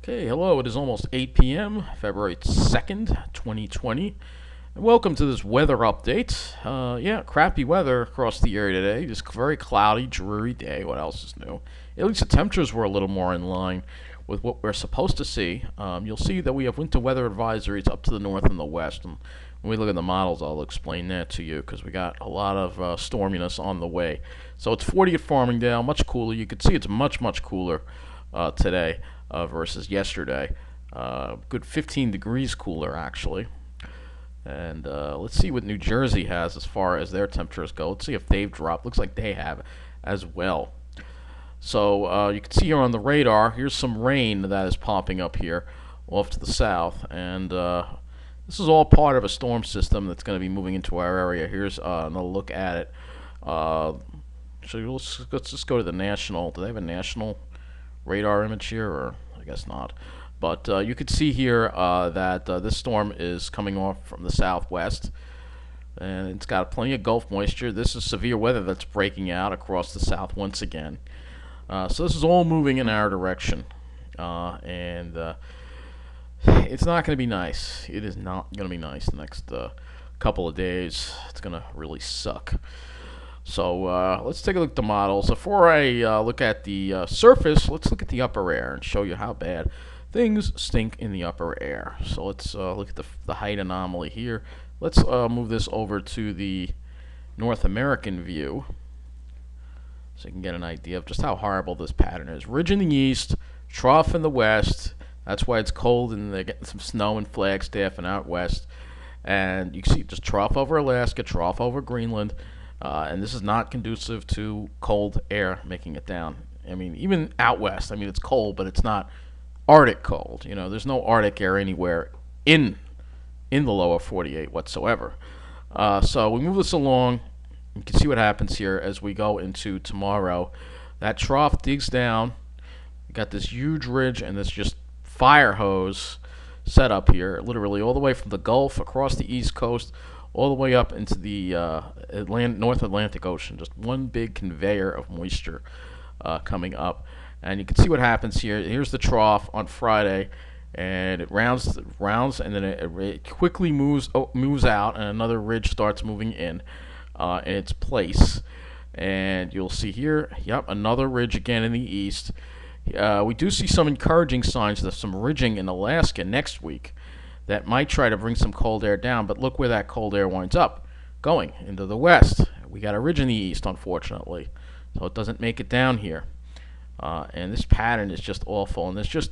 Okay, hello. It is almost 8 p.m., February 2nd, 2020. And welcome to this weather update. Crappy weather across the area today. Just very cloudy, dreary day. What else is new? At least the temperatures were a little more in line with what we're supposed to see. You'll see that we have winter weather advisories up to the north and the west. And when we look at the models, I'll explain that to you because we got a lot of storminess on the way. So it's 40 at Farmingdale, much cooler. You can see it's much, much cooler today versus yesterday. Good 15 degrees cooler, actually. And let's see what New Jersey has as far as their temperatures go. Let's see if they've dropped. Looks like they have as well. So you can see here on the radar, here's some rain that is popping up here off to the south. And this is all part of a storm system that's going to be moving into our area. Here's another look at it. So let's just go to the national. Do they have a national radar image here? Or I guess not. But you can see here that this storm is coming off from the southwest, and it's got plenty of Gulf moisture. This is severe weather that's breaking out across the south once again. So this is all moving in our direction, and it's not going to be nice. It is not going to be nice the next couple of days. It's going to really suck. So let's take a look at the models. Before I look at the surface, let's look at the upper air and show you how bad things stink in the upper air. So let's look at the height anomaly here. Let's move this over to the North American view so you can get an idea of just how horrible this pattern is. Ridge in the east, trough in the west. That's why it's cold, and they're getting some snow in Flagstaff and out west. And you can see just trough over Alaska, trough over Greenland. And this is not conducive to cold air making it down. I mean, even out west, I mean, it's cold, but it's not Arctic cold. You know, there's no Arctic air anywhere in the lower 48 whatsoever. So we move this along. You can see what happens here as we go into tomorrow. That trough digs down. You got this huge ridge and this just fire hose set up here, literally all the way from the Gulf across the East Coast all the way up into the North Atlantic Ocean. Just one big conveyor of moisture coming up. And you can see what happens here. Here's the trough on Friday, and it rounds, and then it quickly moves out, and another ridge starts moving in its place. And you'll see here, yep, another ridge again in the east. We do see some encouraging signs of some ridging in Alaska next week that might try to bring some cold air down, but look where that cold air winds up, going into the west. We got a ridge in the east, unfortunately, so it doesn't make it down here. And this pattern is just awful, and there's just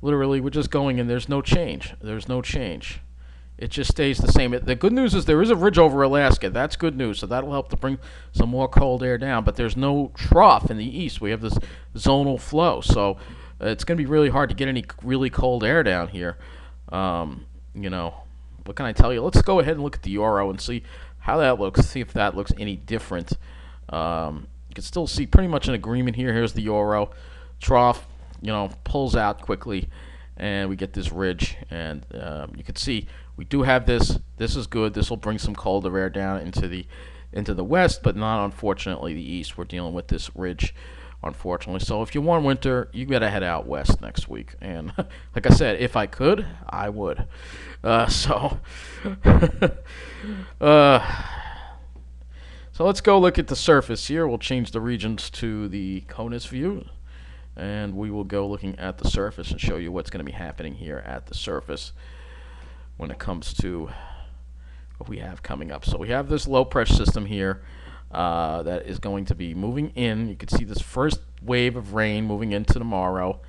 literally, we're just going, and there's no change. There's no change. It just stays the same. The good news is there is a ridge over Alaska. That's good news, so that'll help to bring some more cold air down, but there's no trough in the east. We have this zonal flow, so it's going to be really hard to get any really cold air down here. You know, what can I tell you? Let's go ahead and look at the euro and see how that looks, see if that looks any different. You can still see pretty much an agreement here. Here's the euro. Trough, you know, pulls out quickly, and we get this ridge. And you can see we do have this. This is good. This will bring some colder air down into the west, but not, unfortunately, the east. We're dealing with this ridge, unfortunately. So if you want winter, you got to head out west next week. And like I said, if I could, I would. So let's go look at the surface here. We'll change the regions to the CONUS view, and we will go looking at the surface and show you what's going to be happening here at the surface when it comes to what we have coming up. So we have this low pressure system here that is going to be moving in. You can see this first wave of rain moving into tomorrow.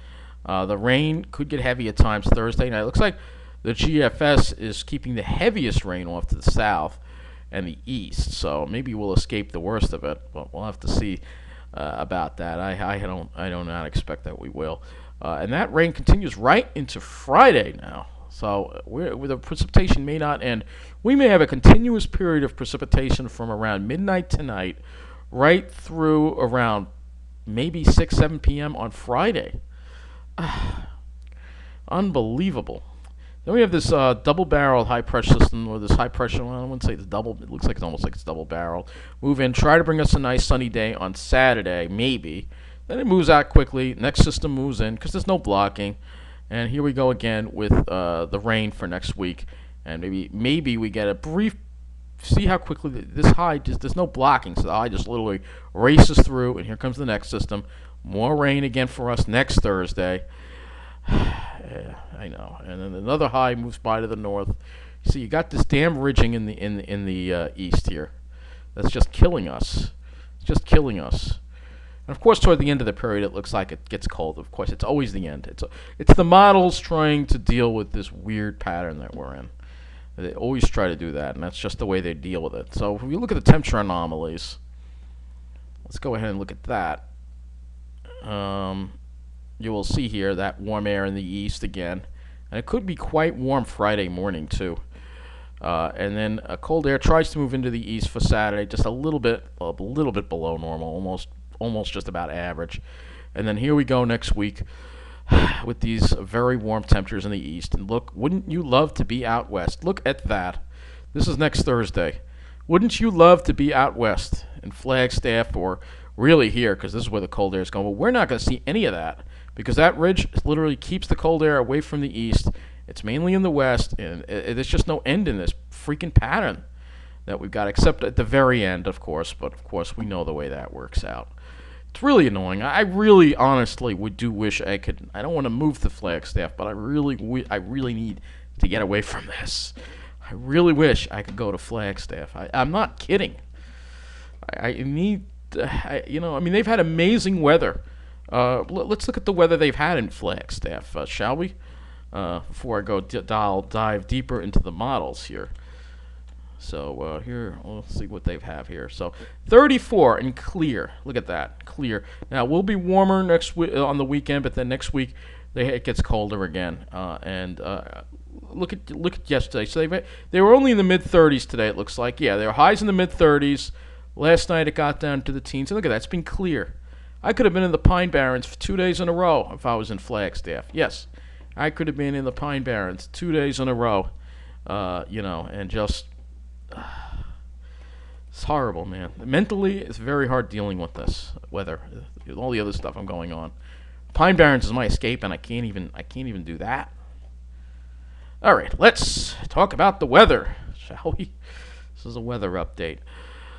The rain could get heavy at times Thursday night. It looks like the GFS is keeping the heaviest rain off to the south and the east, so maybe we'll escape the worst of it, but we'll have to see about that. I do not expect that we will. And that rain continues right into Friday now, so the precipitation may not end. We may have a continuous period of precipitation from around midnight tonight right through around maybe 6, 7 p.m. on Friday. Unbelievable. Then we have this double-barreled high-pressure system, or this high-pressure, well, I wouldn't say it's double. It looks like it's almost like it's double-barreled. Move in, try to bring us a nice sunny day on Saturday, maybe. Then it moves out quickly. Next system moves in because there's no blocking. And here we go again with the rain for next week. And maybe we get a brief. See how quickly this high just there's no blocking, so the high just literally races through. And here comes the next system. More rain again for us next Thursday. Yeah, I know. And then another high moves by to the north. See, you got this damn ridging in the east here. That's just killing us. It's just killing us. And of course, toward the end of the period, it looks like it gets cold. Of course, it's always the end. It's the models trying to deal with this weird pattern that we're in. They always try to do that, and that's just the way they deal with it. So if we look at the temperature anomalies, let's go ahead and look at that. You will see here that warm air in the east again, and it could be quite warm Friday morning too. And then a cold air tries to move into the east for Saturday, just a little bit below normal, almost just about average. And then here we go next week with these very warm temperatures in the east. And look, wouldn't you love to be out west? Look at that. This is next Thursday. Wouldn't you love to be out west in Flagstaff or really here, because this is where the cold air is going? Well, we're not going to see any of that because that ridge literally keeps the cold air away from the east. It's mainly in the west, and there's just no end in this freaking pattern that we've got, except at the very end, of course. But, of course, we know the way that works out. It's really annoying. I really, honestly, wish I could. I don't want to move to Flagstaff, but I really need to get away from this. I really wish I could go to Flagstaff. I'm not kidding. I need, they've had amazing weather. Let's look at the weather they've had in Flagstaff, shall we? Before I go dive deeper into the models here. So here, let's see what they have here. So 34 and clear. Look at that, clear. Now we'll be warmer next on the weekend, but then next week it gets colder again. Look at yesterday. So they were only in the mid 30s today. It looks like. Yeah, they were highs in the mid 30s. Last night it got down to the teens. And look at that, it's been clear. I could have been in the Pine Barrens for 2 days in a row if I was in Flagstaff. Yes, I could have been in the Pine Barrens 2 days in a row. And just. It's horrible, man. Mentally, it's very hard dealing with this weather, all the other stuff I'm going on. Pine Barrens is my escape, and I can't even do that. All right, let's talk about the weather, shall we? This is a weather update.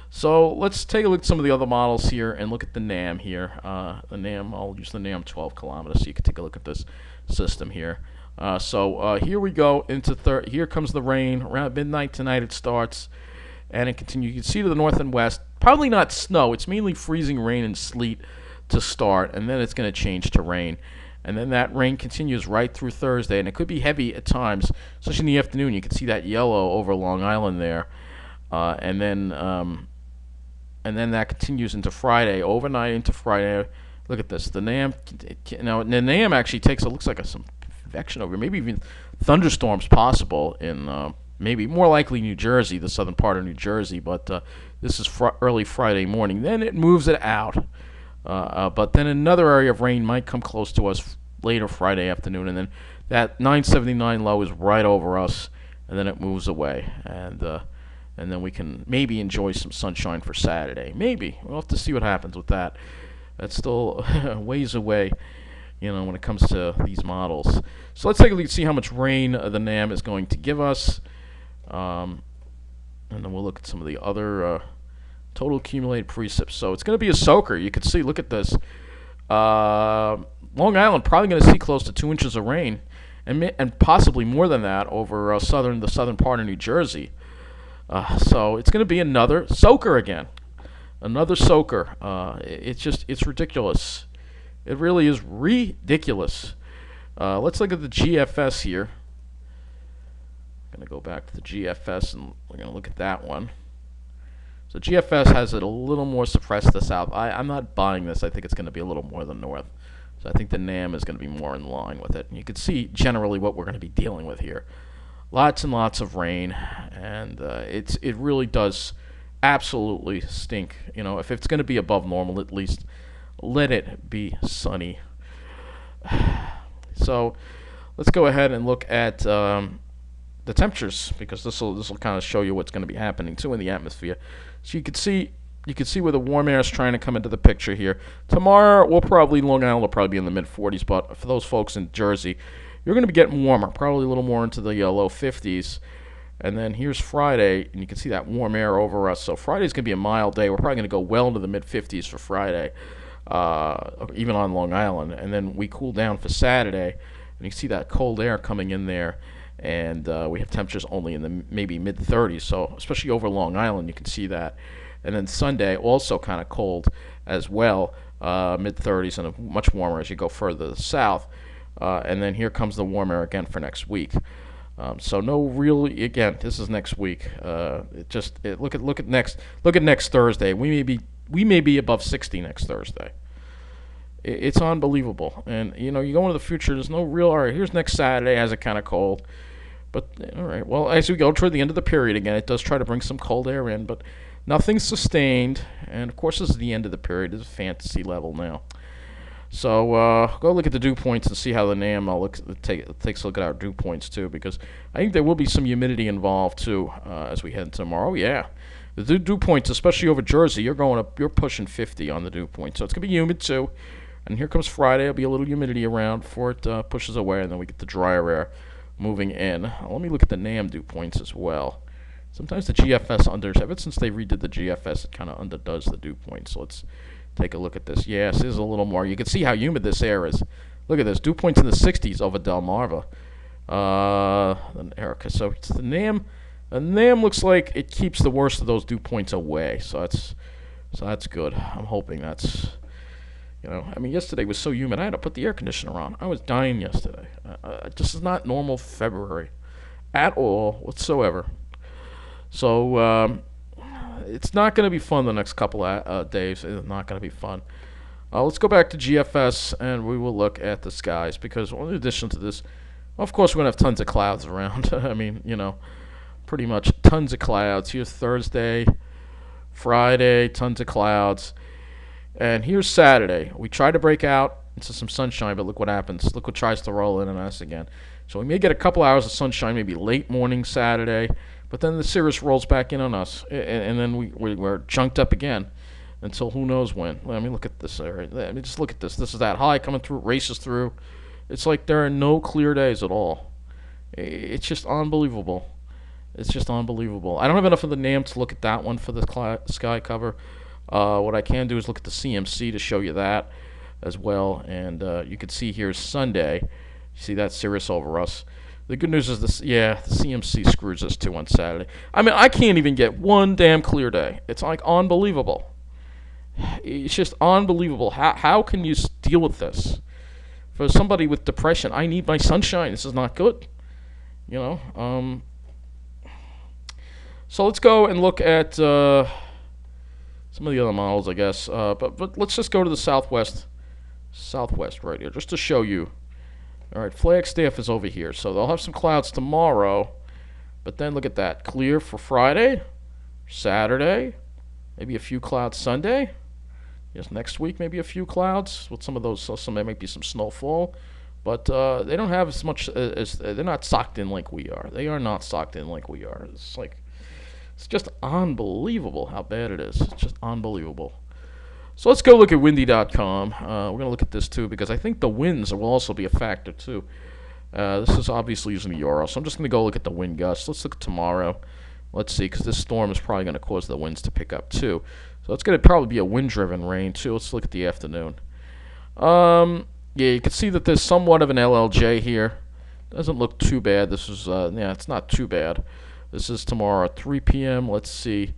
So let's take a look at some of the other models here and look at the NAM here. The NAM, I'll use the NAM 12 kilometers so you can take a look at this system here. Here we go into here comes the rain. Around midnight tonight it starts, and it continues. You can see to the north and west. Probably not snow. It's mainly freezing rain and sleet to start, and then it's going to change to rain. And then that rain continues right through Thursday, and it could be heavy at times, especially in the afternoon. You can see that yellow over Long Island there, and then that continues into Friday, overnight into Friday. Look at this. The NAM actually looks like some convection over here. Maybe even thunderstorms possible in maybe more likely New Jersey, the southern part of New Jersey. But this is early Friday morning. Then it moves it out. But then another area of rain might come close to us later Friday afternoon, and then that 979 low is right over us, and then it moves away, and then we can maybe enjoy some sunshine for Saturday. Maybe we'll have to see what happens with that. That's still ways away, when it comes to these models. So let's take a look and see how much rain the NAM is going to give us, and then we'll look at some of the other total accumulated precip. So it's going to be a soaker. You can see, look at this. Long Island probably going to see close to 2 inches of rain, and possibly more than that over the southern part of New Jersey. So it's going to be another soaker again. Another soaker. It's ridiculous. It really is ridiculous. Let's look at the GFS here. I'm going to go back to the GFS, and we're going to look at that one. So GFS has it a little more suppressed to the south. I'm not buying this. I think it's going to be a little more than north. So I think the NAM is going to be more in line with it. And you can see generally what we're going to be dealing with here. Lots and lots of rain, and it really does absolutely stink. If it's going to be above normal, at least let it be sunny. So let's go ahead and look at the temperatures, because this will kind of show you what's going to be happening too in the atmosphere. So you can see you can see where the warm air is trying to come into the picture here. Tomorrow, Long Island will probably be in the mid-40s, but for those folks in Jersey, you're going to be getting warmer, probably a little more into the low 50s. And then here's Friday, and you can see that warm air over us. So Friday's going to be a mild day. We're probably going to go well into the mid-50s for Friday, even on Long Island. And then we cool down for Saturday, and you can see that cold air coming in there. And we have temperatures only in the maybe mid-30s. So especially over Long Island, you can see that. And then Sunday, also kind of cold as well, mid-30s and much warmer as you go further south. And then here comes the warm air again for next week. So no real. Again, this is next week. Look at next Thursday. We may be above 60 next Thursday. It's unbelievable. And you go into the future. There's no real. All right, here's next Saturday. Has it kind of cold, but all right. Well, as we go toward the end of the period again, it does try to bring some cold air in, but nothing's sustained. And of course, this is the end of the period. It's a fantasy level now. So go look at the dew points and see how the NAM takes a look at our dew points too, because I think there will be some humidity involved too as we head into tomorrow. Yeah, the dew points, especially over Jersey, you're pushing 50 on the dew point, so it's gonna be humid too. And here comes Friday. There'll be a little humidity around before it pushes away, and then we get the drier air moving in. Let me look at the NAM dew points as well. Sometimes the GFS ever since they redid the GFS, it kind of underdoes the dew points. So let's take a look at this. Yes, this is a little more. You can see how humid this air is. Look at this. Dew points in the 60s over Delmarva. Erica. So it's the NAM. The NAM looks like it keeps the worst of those dew points away. So that's good. I'm hoping that's. Yesterday was so humid. I had to put the air conditioner on. I was dying yesterday. This is not normal February at all whatsoever. So it's not going to be fun the next couple of days. It's not going to be fun. Let's go back to GFS, and we will look at the skies, because in addition to this, of course, we're going to have tons of clouds around. Pretty much tons of clouds. Here's Thursday, Friday, tons of clouds. And here's Saturday. We try to break out into some sunshine, but look what happens. Look what tries to roll in on us again. So we may get a couple hours of sunshine, maybe late morning Saturday, but then the cirrus rolls back in on us, and then we're junked up again until who knows when. Let me look at this. All right. Let me just look at this. This is that high coming through, races through. It's like there are no clear days at all. It's just unbelievable. It's just unbelievable. I don't have enough of the NAM to look at that one for the sky cover. What I can do is look at the CMC to show you that as well. And you can see here's Sunday. You see that cirrus over us. The good news is the CMC screws us too on Saturday. I can't even get one damn clear day. It's like unbelievable. It's just unbelievable. How can you deal with this? For somebody with depression, I need my sunshine. This is not good. So let's go and look at some of the other models, I guess. But let's just go to the southwest right here, just to show you. All right, Flagstaff is over here, so they'll have some clouds tomorrow. But then look at that, clear for Friday, Saturday, maybe a few clouds Sunday. Yes, next week maybe a few clouds with some of those. There might be some snowfall, but they don't have as much as they're not socked in like we are. They are not socked in like we are. It's just unbelievable how bad it is. It's just unbelievable. So let's go look at windy.com. We're going to look at this too, because I think the winds will also be a factor too. This is obviously using the euro, so I'm just going to go look at the wind gusts. Let's look at tomorrow. Let's see, because this storm is probably going to cause the winds to pick up too. So it's going to probably be a wind-driven rain too. Let's look at the afternoon. You can see that there's somewhat of an LLJ here. Doesn't look too bad. This is it's not too bad. This is tomorrow at 3 p.m. Let's see.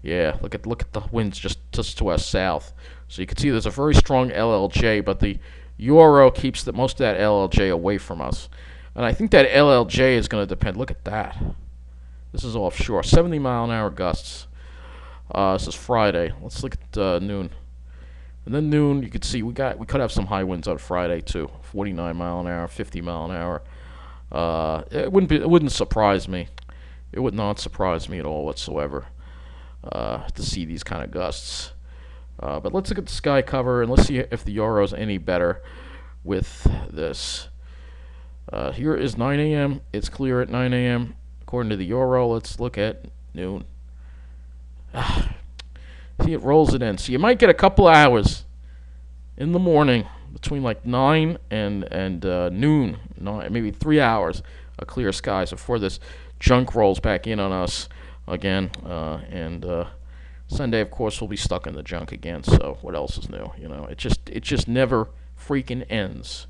Yeah, look at the winds just to our south. So you can see there's a very strong LLJ, but the euro keeps most of that LLJ away from us. And I think that LLJ is going to depend. Look at that. This is offshore. 70-mile-an-hour gusts. This is Friday. Let's look at noon. And then noon, you can see we could have some high winds on Friday too. 49-mile-an-hour, 50-mile-an-hour. It wouldn't surprise me. It would not surprise me at all whatsoever to see these kind of gusts. But let's look at the sky cover, and let's see if the euro is any better with this. Here is 9 a.m. It's clear at 9 a.m. According to the euro, let's look at noon. See, it rolls it in. So you might get a couple hours in the morning between like 9 and noon, maybe 3 hours of clear skies before this junk rolls back in on us again. And Sunday, of course, we'll be stuck in the junk again. So what else is new? It just never freaking ends.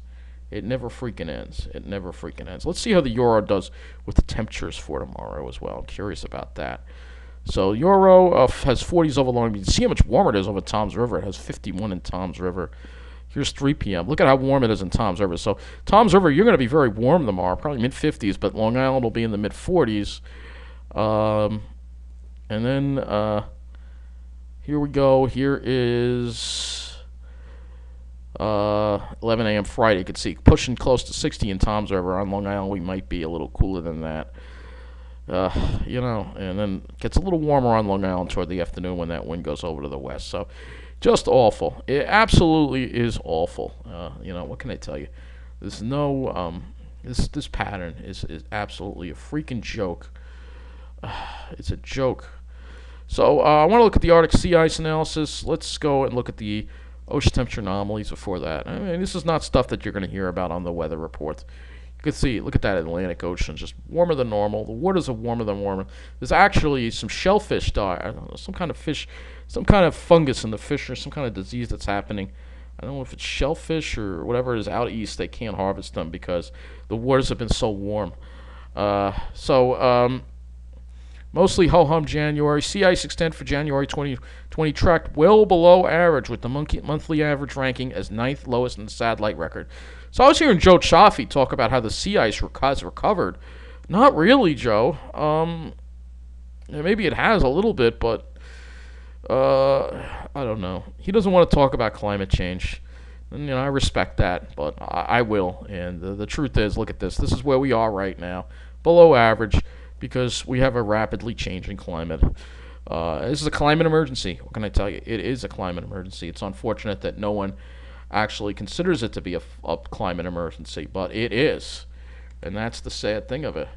It never freaking ends. It never freaking ends. Let's see how the euro does with the temperatures for tomorrow as well. I'm curious about that. So euro has 40s over long. You can see how much warmer it is over Toms River. It has 51 in Toms River. Here's 3 p.m. Look at how warm it is in Toms River. So Toms River, you're going to be very warm tomorrow, probably mid-50s, but Long Island will be in the mid-40s. And then here we go. Here is 11 a.m. Friday. You can see pushing close to 60 in Toms River. On Long Island, we might be a little cooler than that. And then it gets a little warmer on Long Island toward the afternoon when that wind goes over to the west. So just awful. It absolutely is awful. What can I tell you? There's no, this pattern is absolutely a freaking joke. It's a joke. So I want to look at the Arctic sea ice analysis. Let's go and look at the ocean temperature anomalies before that. I mean, this is not stuff that you're going to hear about on the weather report. You can see, look at that Atlantic Ocean, just warmer than normal. The waters are warmer than normal. There's actually some shellfish die. I don't know, some kind of fish, some kind of fungus in the fish or some kind of disease that's happening. I don't know if it's shellfish or whatever it is out east. They can't harvest them because the waters have been so warm. Mostly ho-hum January. Sea ice extent for January 2020 tracked well below average with the monthly average ranking as 9th lowest in the satellite record. So I was hearing Joe Chaffee talk about how the sea ice has recovered. Not really, Joe. Maybe it has a little bit, but I don't know. He doesn't want to talk about climate change. And, I respect that, but I will. And the truth is, look at this. This is where we are right now, below average, because we have a rapidly changing climate. This is a climate emergency. What can I tell you? It is a climate emergency. It's unfortunate that no one actually considers it to be a climate emergency, but it is, and that's the sad thing of it.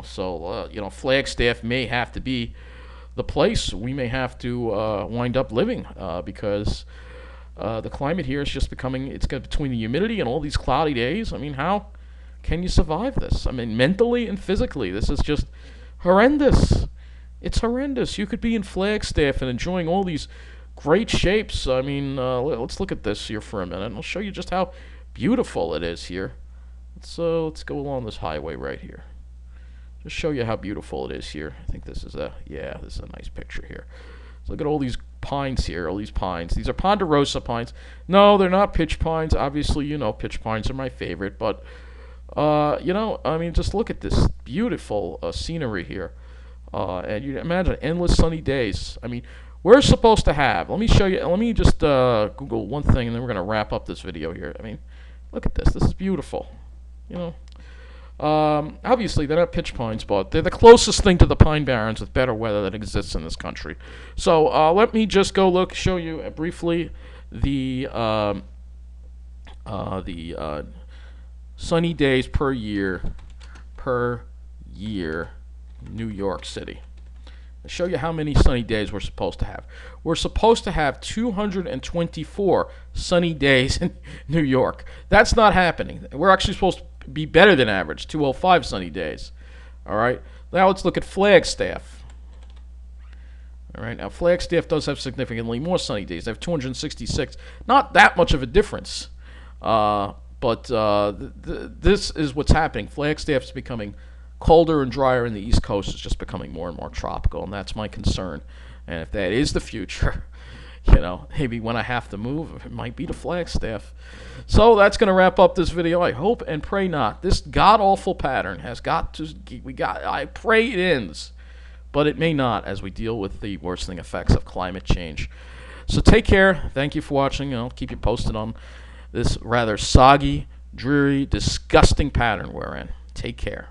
So Flagstaff may have to be the place we may have to wind up living because the climate here is just becoming. It's between the humidity and all these cloudy days. I mean, how can you survive this? I mean, mentally and physically, this is just horrendous. It's horrendous. You could be in Flagstaff and enjoying all these great shapes. I mean, let's look at this here for a minute, and I'll show you just how beautiful it is here. Let's go along this highway right here. Just show you how beautiful it is here. I think this is a nice picture here. So look at all these pines here, all these pines. These are ponderosa pines. No, they're not pitch pines. Obviously, pitch pines are my favorite, but I mean, just look at this beautiful scenery here. And you imagine endless sunny days. I mean, we're supposed to have, let me show you, let me just Google one thing and then we're going to wrap up this video here. I mean, look at this. This is beautiful. Obviously, they're not pitch pines, but they're the closest thing to the pine barrens with better weather that exists in this country. So let me just go show you briefly the sunny days per year, New York City. I'll show you how many sunny days we're supposed to have. We're supposed to have 224 sunny days in New York. That's not happening. We're actually supposed to be better than average, 205 sunny days. All right. Now let's look at Flagstaff. All right. Now Flagstaff does have significantly more sunny days. They have 266. Not that much of a difference. But this is what's happening. Flagstaff's becoming colder and drier, and the East Coast is just becoming more and more tropical, and that's my concern. And if that is the future, maybe when I have to move, it might be to Flagstaff. So that's going to wrap up this video. I hope and pray not. This god-awful pattern has got to, I pray it ends, but it may not as we deal with the worsening effects of climate change. So take care. Thank you for watching, and I'll keep you posted on this rather soggy, dreary, disgusting pattern we're in. Take care.